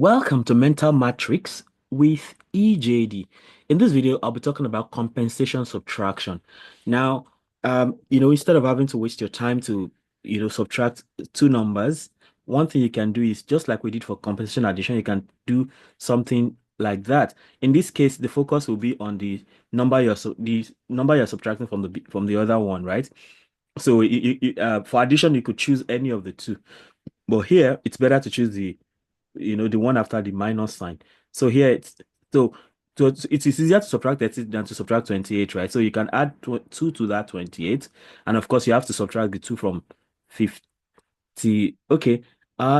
Welcome to Mental Matrix with EJD. In this video, I'll be talking about compensation subtraction. Now, instead of having to waste your time to, subtract two numbers, one thing you can do is just like we did for compensation addition, you can do something like that. In this case, the focus will be on the number you're subtracting from the other one, right? So for addition, you could choose any of the two, but here it's better to choose the one after the minus sign. So here so so it is easier to subtract 30 than to subtract 28, right? So you can add 2 to that 28, and of course you have to subtract the 2 from 50. Okay.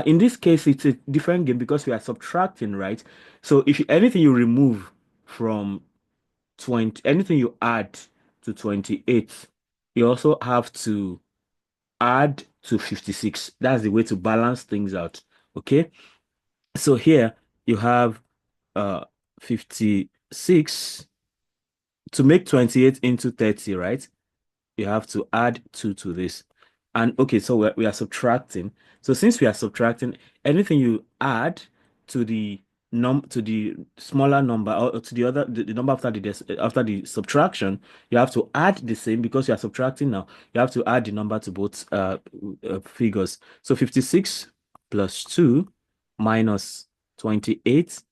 In this case it's a different game because we are subtracting, right? So if anything you remove from 20, anything you add to 28, you also have to add to 56. That's the way to balance things out. Okay. So here you have 56 to make 28 into 30, right? You have to add 2 to this. And okay, so we are subtracting. So since we are subtracting, anything you add to the smaller number or to the number after after the subtraction, you have to add the same because you are subtracting now. You have to add the number to both figures. So 56 plus 2 minus 28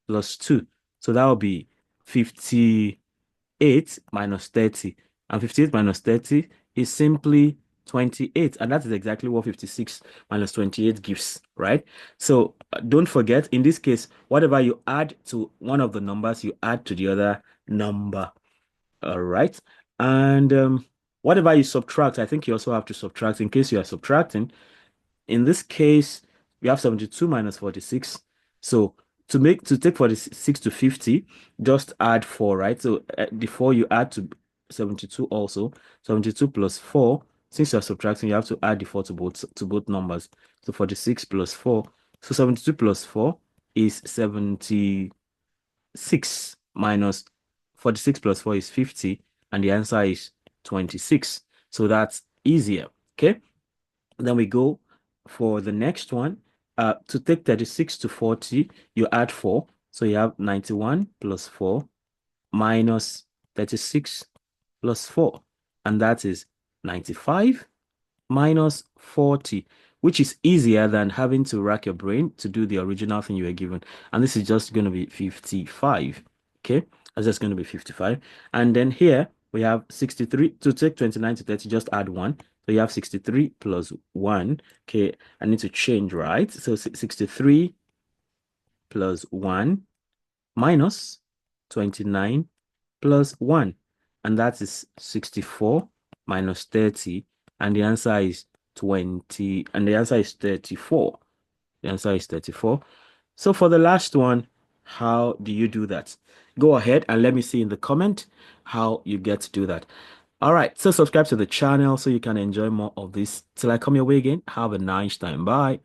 plus 2. So that will be 58 minus 30. And 58 minus 30 is simply 28. And that is exactly what 56 minus 28 gives, right? So don't forget, in this case, whatever you add to one of the numbers, you add to the other number. All right. And whatever you subtract, I think you also have to subtract in case you are subtracting. In this case, we have 72 minus 46. So to take 46 to 50, just add 4, right? So the 4 you add to 72 also. 72 plus 4, since you're subtracting, you have to add the 4 to both numbers. So 46 plus 4. So 72 plus 4 is 76 minus 46 plus 4 is 50, and the answer is 26. So that's easier. Okay. Then we go for the next one. To take 36 to 40, you add 4. So you have 91 plus 4 minus 36 plus 4. And that is 95 minus 40, which is easier than having to rack your brain to do the original thing you were given. And this is just going to be 55. Okay, that's just going to be 55. And then here we have 63. To take 29 to 30, just add 1. So you have 63 plus 1. Okay, I need to change, right? So 63 plus 1 minus 29 plus 1. And that is 64 minus 30. And the answer is 20. And the answer is 34. The answer is 34. So for the last one, how do you do that? Go ahead and let me see in the comment how you get to do that. All right. So subscribe to the channel so you can enjoy more of this. Till I come your way again, have a nice time. Bye.